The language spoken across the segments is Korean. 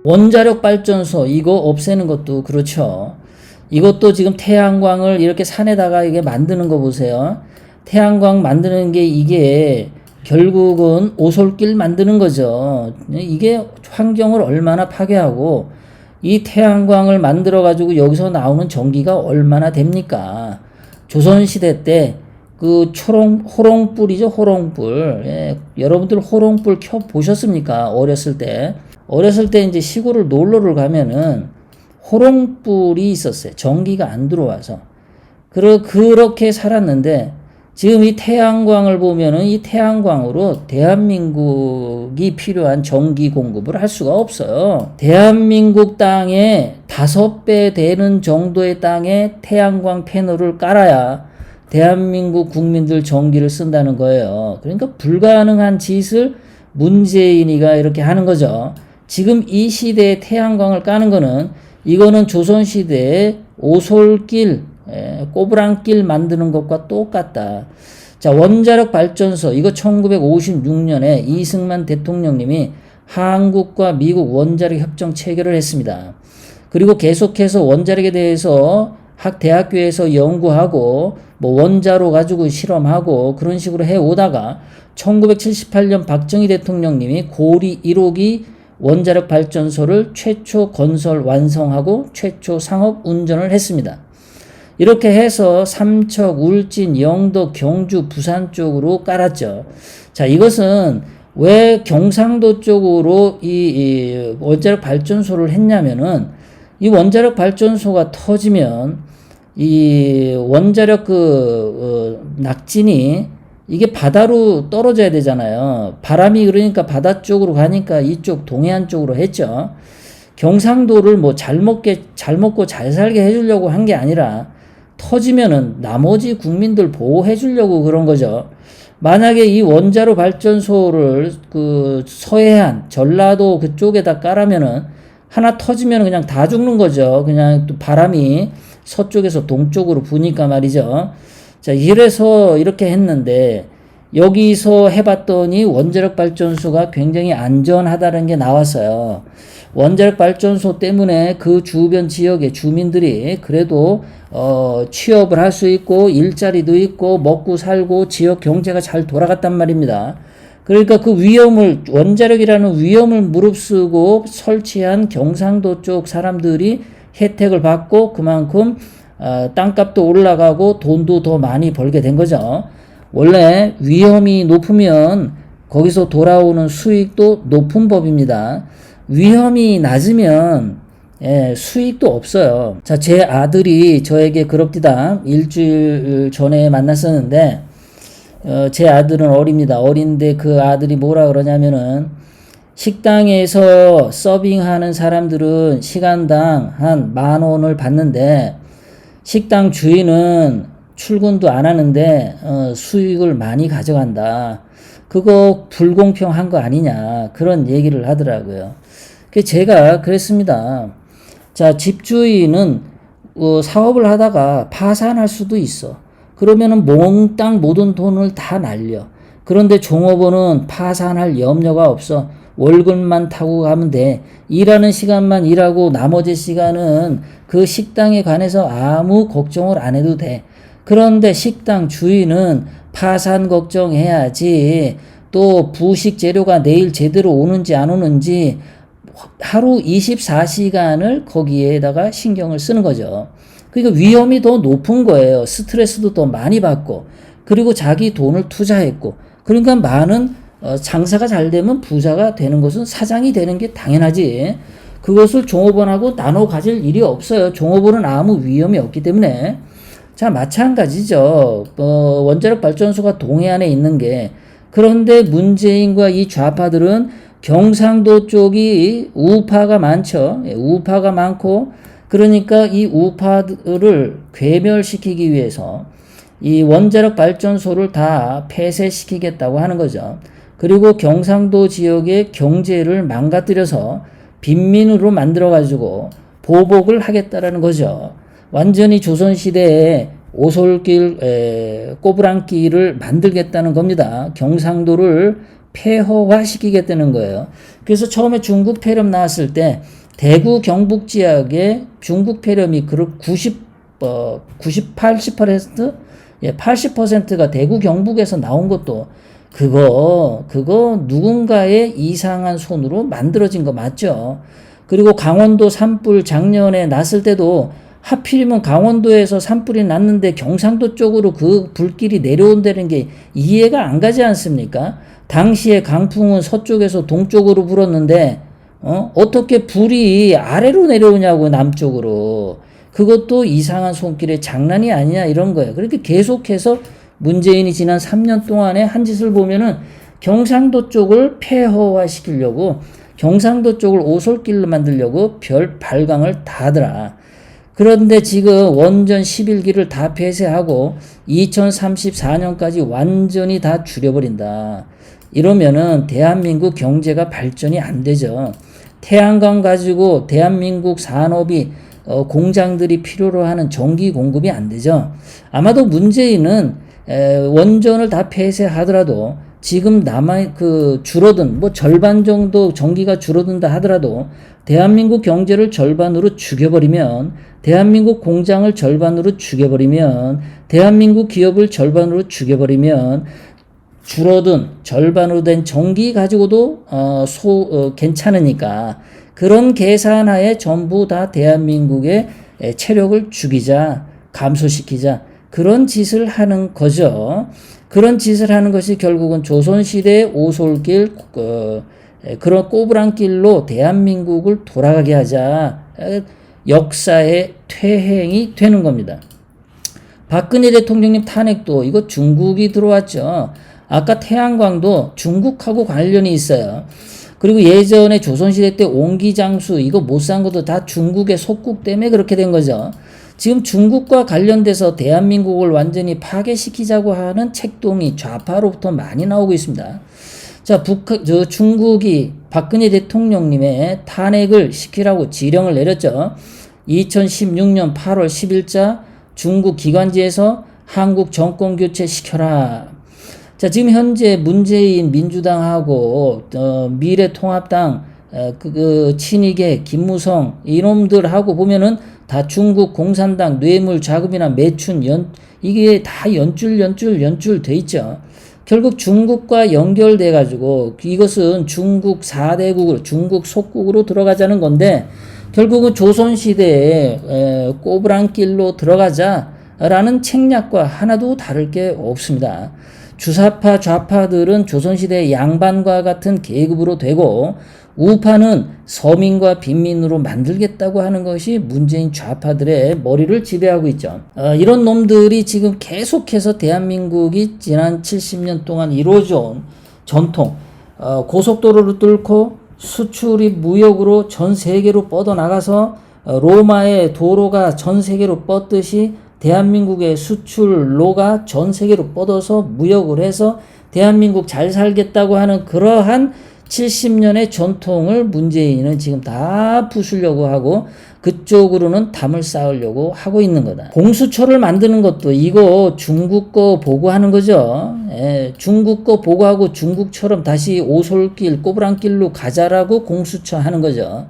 원자력 발전소 이거 없애는 것도 그렇죠. 이것도 지금 태양광을 이렇게 산에다가 이게 만드는 거 보세요. 태양광 만드는 게 이게 결국은 오솔길 만드는 거죠. 이게 환경을 얼마나 파괴하고 이 태양광을 만들어 가지고 여기서 나오는 전기가 얼마나 됩니까? 조선시대 때 그 호롱불이죠, 호롱불. 예, 여러분들 호롱불 켜 보셨습니까? 어렸을 때. 어렸을 때 이제 시골을 놀러를 가면은 호롱불이 있었어요. 전기가 안 들어와서. 그렇게 살았는데 지금 이 태양광을 보면은 이 태양광으로 대한민국이 필요한 전기 공급을 할 수가 없어요. 대한민국 땅에 5배 되는 정도의 땅에 태양광 패널을 깔아야 대한민국 국민들 전기를 쓴다는 거예요. 그러니까 불가능한 짓을 문재인이가 이렇게 하는 거죠. 지금 이 시대에 태양광을 까는 거는 이거는 조선시대의 오솔길, 꼬부랑길 만드는 것과 똑같다. 자, 원자력 발전소, 이거 1956년에 이승만 대통령님이 한국과 미국 원자력 협정 체결을 했습니다. 그리고 계속해서 원자력에 대해서 학 대학교에서 연구하고 뭐 원자로 가지고 실험하고 그런 식으로 해오다가 1978년 박정희 대통령님이 고리 1호기 원자력 발전소를 최초 건설 완성하고 최초 상업 운전을 했습니다. 이렇게 해서 삼척, 울진, 영도, 경주, 부산 쪽으로 깔았죠. 자, 이것은 왜 경상도 쪽으로 이 원자력 발전소를 했냐면은 이 원자력 발전소가 터지면 이 원자력 낙진이 이게 바다로 떨어져야 되잖아요. 바람이 그러니까 바다 쪽으로 가니까 이쪽 동해안 쪽으로 했죠. 경상도를 뭐 잘 먹고 잘 살게 해주려고 한 게 아니라 터지면은 나머지 국민들 보호해 주려고 그런 거죠. 만약에 이 원자로 발전소를 그 서해안, 전라도 그쪽에다 깔으면은 하나 터지면 그냥 다 죽는 거죠. 그냥 또 바람이 서쪽에서 동쪽으로 부니까 말이죠. 자, 이래서 이렇게 했는데 여기서 해봤더니 원자력 발전소가 굉장히 안전하다는 게 나왔어요. 원자력 발전소 때문에 그 주변 지역의 주민들이 그래도 취업을 할 수 있고 일자리도 있고 먹고 살고 지역 경제가 잘 돌아갔단 말입니다. 그러니까 그 위험을 원자력이라는 위험을 무릅쓰고 설치한 경상도 쪽 사람들이 혜택을 받고 그만큼 땅값도 올라가고 돈도 더 많이 벌게 된 거죠. 원래 위험이 높으면 거기서 돌아오는 수익도 높은 법입니다. 위험이 낮으면 수익도 없어요. 자, 제 아들이 저에게 그럽디다. 일주일 전에 만났었는데 제 아들은 어립니다. 어린데 그 아들이 뭐라 그러냐면은 식당에서 서빙하는 사람들은 시간당 한 10,000원을 받는데 식당 주인은 출근도 안 하는데 수익을 많이 가져간다. 그거 불공평한 거 아니냐 그런 얘기를 하더라고요. 제가 그랬습니다. 자, 집주인은 사업을 하다가 파산할 수도 있어. 그러면은 몽땅 모든 돈을 다 날려. 그런데 종업원은 파산할 염려가 없어. 월급만 타고 가면 돼. 일하는 시간만 일하고 나머지 시간은 그 식당에 관해서 아무 걱정을 안 해도 돼. 그런데 식당 주인은 파산 걱정해야지. 또 부식 재료가 내일 제대로 오는지 안 오는지 하루 24시간을 거기에다가 신경을 쓰는 거죠. 그러니까 위험이 더 높은 거예요. 스트레스도 더 많이 받고 그리고 자기 돈을 투자했고 그러니까 많은 장사가 잘 되면 부자가 되는 것은 사장이 되는 게 당연하지. 그것을 종업원하고 나눠 가질 일이 없어요. 종업원은 아무 위험이 없기 때문에. 자, 마찬가지죠. 원자력 발전소가 동해안에 있는 게 그런데 문재인과 이 좌파들은 경상도 쪽이 우파가 많죠. 우파가 많고 그러니까 이 우파들을 괴멸시키기 위해서 이 원자력 발전소를 다 폐쇄시키겠다고 하는 거죠. 그리고 경상도 지역의 경제를 망가뜨려서 빈민으로 만들어가지고 보복을 하겠다라는 거죠. 완전히 조선시대에 오솔길, 꼬부랑길을 만들겠다는 겁니다. 경상도를 폐허화시키겠다는 거예요. 그래서 처음에 중국 폐렴 나왔을 때 대구 경북 지역에 중국 폐렴이 80%? 예, 80%가 대구 경북에서 나온 것도 그거 누군가의 이상한 손으로 만들어진 거 맞죠? 그리고 강원도 산불 작년에 났을 때도 하필이면 강원도에서 산불이 났는데 경상도 쪽으로 그 불길이 내려온다는 게 이해가 안 가지 않습니까? 당시에 강풍은 서쪽에서 동쪽으로 불었는데 어떻게 불이 아래로 내려오냐고 남쪽으로. 그것도 이상한 손길의 장난이 아니냐 이런 거예요. 그렇게 계속해서 문재인이 지난 3년 동안에 한 짓을 보면은 경상도 쪽을 폐허화시키려고 경상도 쪽을 오솔길로 만들려고 별 발광을 다 하더라. 그런데 지금 원전 11기를 다 폐쇄하고 2034년까지 완전히 다 줄여버린다. 이러면은 대한민국 경제가 발전이 안 되죠. 태양광 가지고 대한민국 산업이 공장들이 필요로 하는 전기 공급이 안 되죠. 아마도 문재인은 원전을 다 폐쇄하더라도 지금 줄어든 절반 정도 전기가 줄어든다 하더라도 대한민국 경제를 절반으로 죽여버리면 대한민국 공장을 절반으로 죽여버리면 대한민국 기업을 절반으로 죽여버리면 줄어든 절반으로 된 전기 가지고도 괜찮으니까 그런 계산하에 전부 다 대한민국의 체력을 죽이자, 감소시키자 그런 짓을 하는 거죠. 그런 짓을 하는 것이 결국은 조선시대의 오솔길 그런 꼬부랑길로 대한민국을 돌아가게 하자 역사의 퇴행이 되는 겁니다. 박근혜 대통령님 탄핵도 이거 중국이 들어왔죠. 아까 태양광도 중국하고 관련이 있어요. 그리고 예전에 조선시대 때 옹기장수 이거 못 산 것도 다 중국의 속국 때문에 그렇게 된 거죠. 지금 중국과 관련돼서 대한민국을 완전히 파괴시키자고 하는 책동이 좌파로부터 많이 나오고 있습니다. 자, 중국이 박근혜 대통령님의 탄핵을 시키라고 지령을 내렸죠. 2016년 8월 10일자 중국 기관지에서 한국 정권 교체 시켜라. 자, 지금 현재 문재인 민주당하고 미래통합당 친이계 김무성 이놈들하고 보면은 다 중국 공산당 뇌물 자금이나 매춘 이게 다 연줄 돼 있죠. 결국 중국과 연결돼 가지고 이것은 중국 4대국으로 중국 속국으로 들어가자는 건데 결국은 조선시대에 꼬부랑길로 들어가자라는 책략과 하나도 다를 게 없습니다. 주사파 좌파들은 조선시대의 양반과 같은 계급으로 되고 우파는 서민과 빈민으로 만들겠다고 하는 것이 문재인 좌파들의 머리를 지배하고 있죠. 이런 놈들이 지금 계속해서 대한민국이 지난 70년 동안 이루어져온 전통 고속도로를 뚫고 수출이 무역으로 전 세계로 뻗어나가서 로마의 도로가 전 세계로 뻗듯이 대한민국의 수출로가 전 세계로 뻗어서 무역을 해서 대한민국 잘 살겠다고 하는 그러한 70년의 전통을 문재인은 지금 다 부수려고 하고 그쪽으로는 담을 쌓으려고 하고 있는 거다. 공수처를 만드는 것도 이거 중국 거 보고 하는 거죠. 중국 거 보고 하고 중국처럼 다시 오솔길 꼬부랑길로 가자라고 공수처 하는 거죠.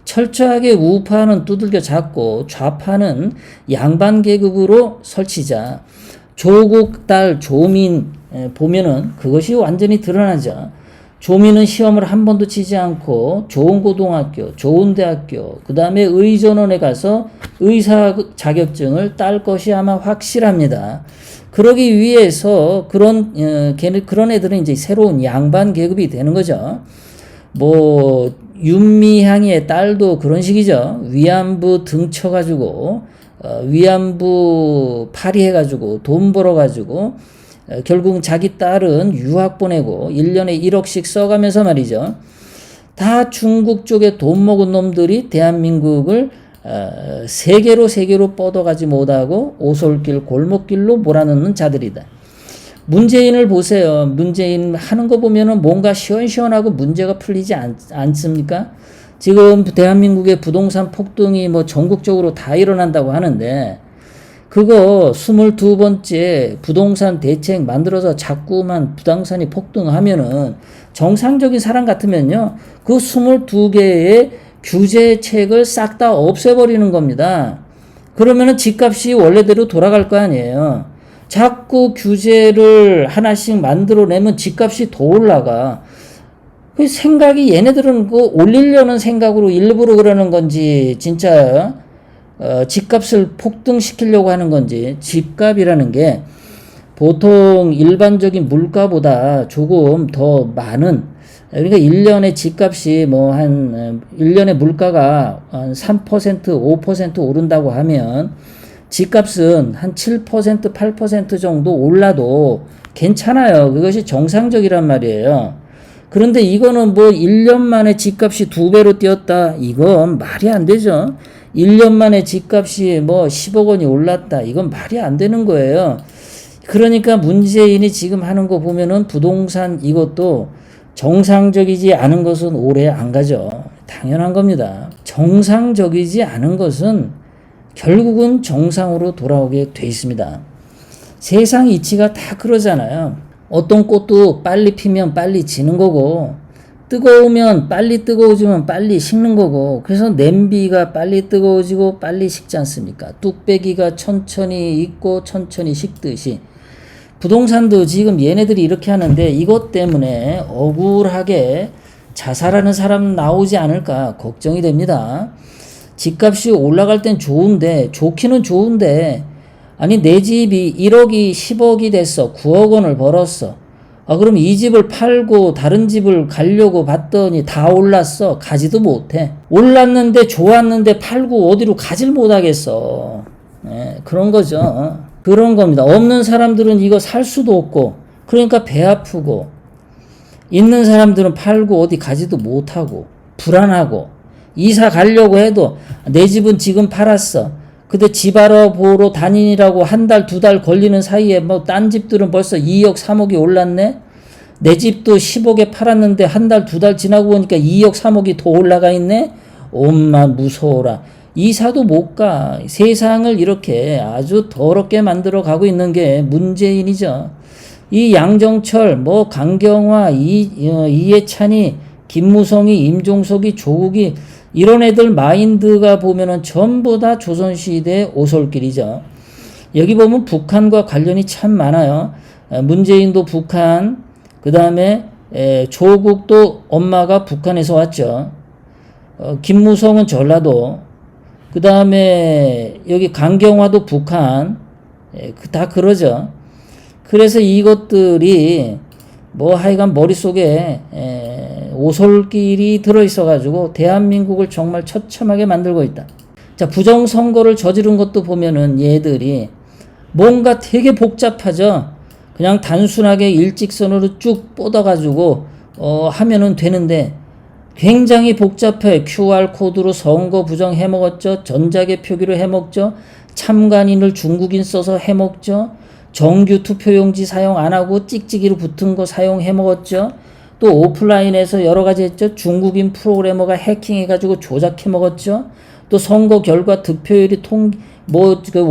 철저하게 우파는 두들겨 잡고 좌파는 양반 계급으로 설치자. 조국 딸 조민 보면은 그것이 완전히 드러나죠. 조민은 시험을 한 번도 치지 않고 좋은 고등학교, 좋은 대학교, 그 다음에 의전원에 가서 의사 자격증을 딸 것이 아마 확실합니다. 그러기 위해서 그런 애들은 이제 새로운 양반 계급이 되는 거죠. 윤미향의 딸도 그런 식이죠. 위안부 등쳐가지고, 위안부 파리해가지고, 돈 벌어가지고, 결국은 자기 딸은 유학 보내고 1년에 1억씩 써가면서 말이죠. 다 중국 쪽에 돈 먹은 놈들이 대한민국을 세계로 뻗어가지 못하고 오솔길 골목길로 몰아넣는 자들이다. 문재인을 보세요. 문재인 하는 거 보면은 뭔가 시원시원하고 문제가 풀리지 않습니까? 지금 대한민국의 부동산 폭등이 전국적으로 다 일어난다고 하는데 그거 22번째 부동산 대책 만들어서 자꾸만 부동산이 폭등하면은 정상적인 사람 같으면요. 그 22개의 규제책을 싹 다 없애버리는 겁니다. 그러면은 집값이 원래대로 돌아갈 거 아니에요. 자꾸 규제를 하나씩 만들어내면 집값이 더 올라가. 그 생각이 얘네들은 그 올리려는 생각으로 일부러 그러는 건지 진짜 집값을 폭등시키려고 하는 건지. 집값이라는 게 보통 일반적인 물가보다 조금 더 많은, 그러니까 1년에 집값이 뭐 한 1년에 물가가 한 3%, 5% 오른다고 하면 집값은 한 7%, 8% 정도 올라도 괜찮아요. 그것이 정상적이란 말이에요. 그런데 이거는 뭐 1년 만에 집값이 2배로 뛰었다. 이건 말이 안 되죠. 1년 만에 집값이 뭐 10억 원이 올랐다. 이건 말이 안 되는 거예요. 그러니까 문재인이 지금 하는 거 보면은 부동산 이것도 정상적이지 않은 것은 오래 안 가죠. 당연한 겁니다. 정상적이지 않은 것은 결국은 정상으로 돌아오게 돼 있습니다. 세상 이치가 다 그러잖아요. 어떤 꽃도 빨리 피면 빨리 지는 거고, 뜨거우면 빨리 뜨거워지면 빨리 식는 거고, 그래서 냄비가 빨리 뜨거워지고 빨리 식지 않습니까? 뚝배기가 천천히 익고 천천히 식듯이 부동산도 지금 얘네들이 이렇게 하는데 이것 때문에 억울하게 자살하는 사람 나오지 않을까 걱정이 됩니다. 집값이 올라갈 땐 좋은데, 좋기는 좋은데, 아니 내 집이 1억이 10억이 됐어. 9억 원을 벌었어. 그럼 이 집을 팔고 다른 집을 가려고 봤더니 다 올랐어. 가지도 못해. 올랐는데 좋았는데 팔고 어디로 가질 못하겠어. 네, 그런 거죠. 그런 겁니다. 없는 사람들은 이거 살 수도 없고, 그러니까 배 아프고, 있는 사람들은 팔고 어디 가지도 못하고, 불안하고, 이사 가려고 해도 내 집은 지금 팔았어. 근데 집 알아보러 다니라고 한 달, 2달 걸리는 사이에 뭐 딴 집들은 벌써 2억, 3억이 올랐네? 내 집도 10억에 팔았는데 한 달, 2달 지나고 보니까 2억, 3억이 더 올라가 있네? 엄마 무서워라. 이사도 못 가. 세상을 이렇게 아주 더럽게 만들어 가고 있는 게 문재인이죠. 이 양정철, 뭐 강경화, 이해찬이, 김무성이, 임종석이, 조국이 이런 애들 마인드가 보면은 전부 다 조선시대 오솔길이죠. 여기 보면 북한과 관련이 참 많아요. 문재인도 북한, 그 다음에 조국도 엄마가 북한에서 왔죠. 김무성은 전라도, 그 다음에 여기 강경화도 북한, 다 그러죠. 그래서 이것들이 뭐 하여간 머릿속에 오솔길이 들어있어가지고 대한민국을 정말 처참하게 만들고 있다. 자, 부정선거를 저지른 것도 보면은 얘들이 뭔가 되게 복잡하죠. 그냥 단순하게 일직선으로 쭉 뻗어가지고 하면은 되는데 굉장히 복잡해. QR코드로 선거 부정 해먹었죠. 전자개표기로 해먹죠. 참관인을 중국인 써서 해먹죠. 정규 투표용지 사용 안하고 찍찍이로 붙은 거 사용해먹었죠. 또 오프라인에서 여러가지 했죠. 중국인 프로그래머가 해킹해가지고 조작해먹었죠. 또 선거 결과 득표율이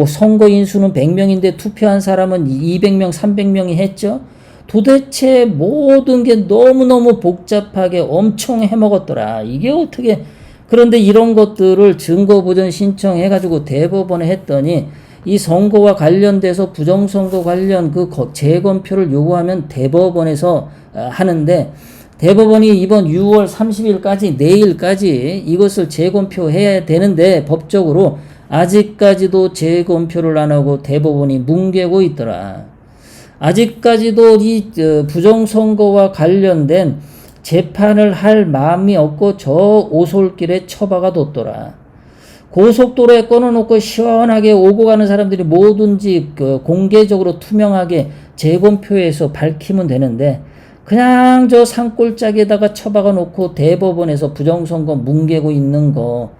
선거인 수는 100명인데 투표한 사람은 200명, 300명이 했죠. 도대체 모든 게 너무너무 복잡하게 엄청 해먹었더라. 이게 어떻게, 그런데 이런 것들을 증거보전 신청해가지고 대법원에 했더니 이 선거와 관련돼서 부정선거 관련 그 재검표를 요구하면 대법원에서 하는데, 대법원이 이번 6월 30일까지 내일까지 이것을 재검표해야 되는데 법적으로 아직까지도 재검표를 안 하고 대법원이 뭉개고 있더라. 아직까지도 이 부정선거와 관련된 재판을 할 마음이 없고 저 오솔길에 처박아 뒀더라. 고속도로에 꺼내놓고 시원하게 오고 가는 사람들이 뭐든지 공개적으로 투명하게 재검표해서 밝히면 되는데 그냥 저 산골짜기에다가 처박아 놓고 대법원에서 부정선거 뭉개고 있는 거,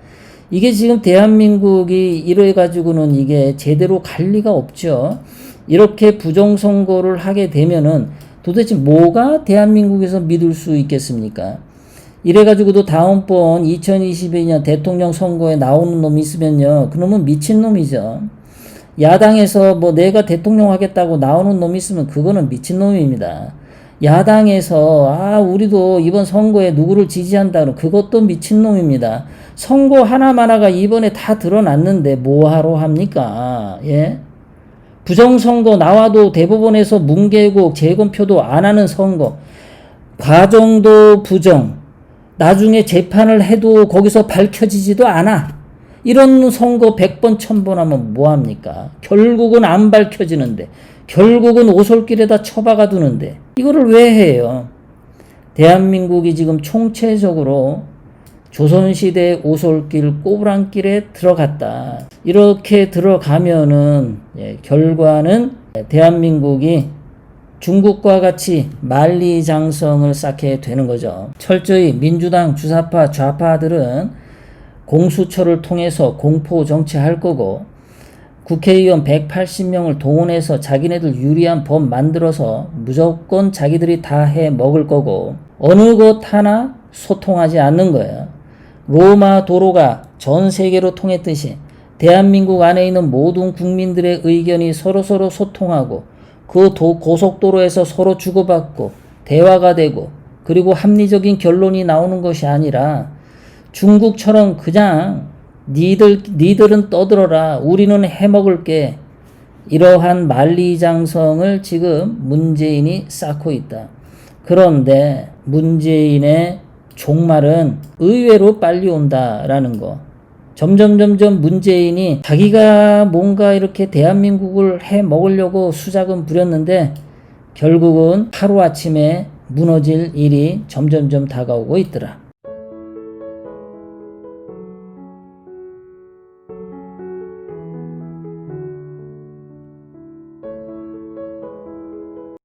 이게 지금 대한민국이 이래가지고는 이게 제대로 갈 리가 없죠. 이렇게 부정선거를 하게 되면은 도대체 뭐가 대한민국에서 믿을 수 있겠습니까? 이래가지고도 다음번 2022년 대통령 선거에 나오는 놈이 있으면요, 그놈은 미친놈이죠. 야당에서 뭐 내가 대통령 하겠다고 나오는 놈이 있으면 그거는 미친놈입니다. 야당에서 우리도 이번 선거에 누구를 지지한다는 그것도 미친놈입니다. 선거 하나마나가 이번에 다 드러났는데 뭐하러 합니까? 예? 부정선거 나와도 대법원에서 뭉개고 재검표도 안 하는 선거, 과정도 부정, 나중에 재판을 해도 거기서 밝혀지지도 않아. 이런 선거 100번 1000번 하면 뭐합니까? 결국은 안 밝혀지는데, 결국은 오솔길에다 처박아 두는데 이거를 왜 해요? 대한민국이 지금 총체적으로 조선시대 오솔길 꼬부랑길에 들어갔다. 이렇게 들어가면은 결과는 대한민국이 중국과 같이 만리장성을 쌓게 되는 거죠. 철저히 민주당 주사파 좌파들은 공수처를 통해서 공포 정치할 거고, 국회의원 180명을 동원해서 자기네들 유리한 법 만들어서 무조건 자기들이 다 해 먹을 거고, 어느 것 하나 소통하지 않는 거예요. 로마 도로가 전 세계로 통했듯이 대한민국 안에 있는 모든 국민들의 의견이 서로서로 소통하고, 그 고속도로에서 서로 주고받고 대화가 되고, 그리고 합리적인 결론이 나오는 것이 아니라 중국처럼 그냥 니들은 떠들어라, 우리는 해먹을게, 이러한 만리장성을 지금 문재인이 쌓고 있다. 그런데 문재인의 종말은 의외로 빨리 온다라는 거. 점점 문재인이 자기가 뭔가 이렇게 대한민국을 해먹으려고 수작은 부렸는데 결국은 하루아침에 무너질 일이 점점 다가오고 있더라.